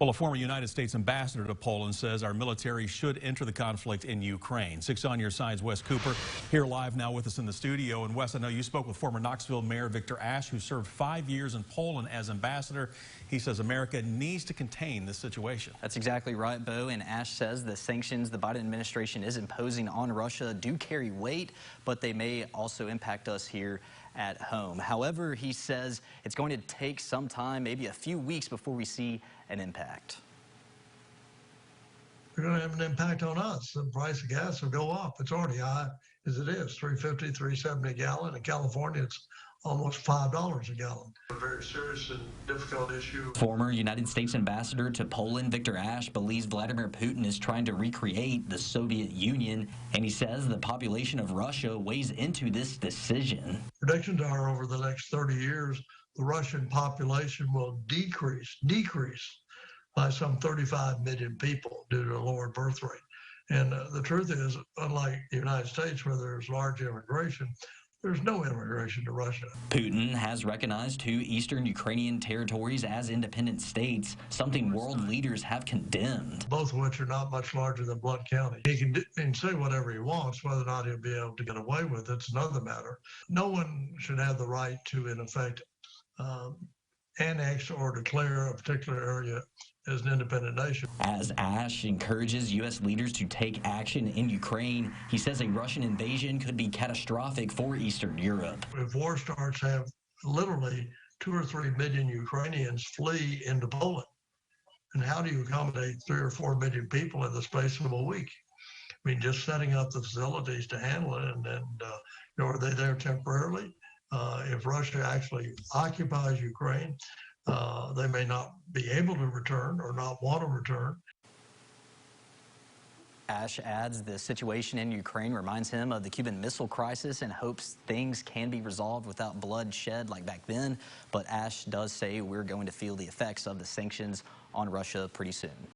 Well, a former United States ambassador to Poland says our military should enter the conflict in Ukraine. 6 on your side's Wes Cooper here live now with us in the studio. And Wes, I know you spoke with former Knoxville Mayor Victor Ashe, who served 5 years in Poland as ambassador. He says America needs to contain this situation. That's exactly right, Bo. And Ashe says the sanctions the Biden administration is imposing on Russia do carry weight, but they may also impact us here at home. However, he says it's going to take some time, maybe a few weeks, before we see an impact. They're going to have an impact on us. The price of gas will go up. It's already high as it is, $3.50, $3.70 a gallon. In California, it's almost $5 a gallon. A very serious and difficult issue. Former United States ambassador to Poland, Victor Ashe, believes Vladimir Putin is trying to recreate the Soviet Union, and he says the population of Russia weighs into this decision. Predictions are over the next 30 years, the Russian population will decrease by some 35 million people due to a lower birth rate. And the truth is, unlike the United States, where there's large immigration, there's no immigration to Russia. Putin has recognized 2 eastern Ukrainian territories as independent states, something world leaders have condemned. Both of which are not much larger than Blount County. He can say whatever he wants. Whether or not he'll be able to get away with it's another matter. No one should have the right to, in effect, annex or declare a particular area as an independent nation. As Ashe encourages U.S. leaders to take action in Ukraine, he says a Russian invasion could be catastrophic for Eastern Europe. If war starts, have literally 2 or 3 million Ukrainians flee into Poland. And how do you accommodate 3 or 4 million people in the space of a week? I mean, just setting up the facilities to handle it, and are they there temporarily? If Russia actually occupies Ukraine, they may not be able to return or not want to return. Ashe adds the situation in Ukraine reminds him of the Cuban Missile Crisis and hopes things can be resolved without bloodshed like back then. But Ashe does say we're going to feel the effects of the sanctions on Russia pretty soon.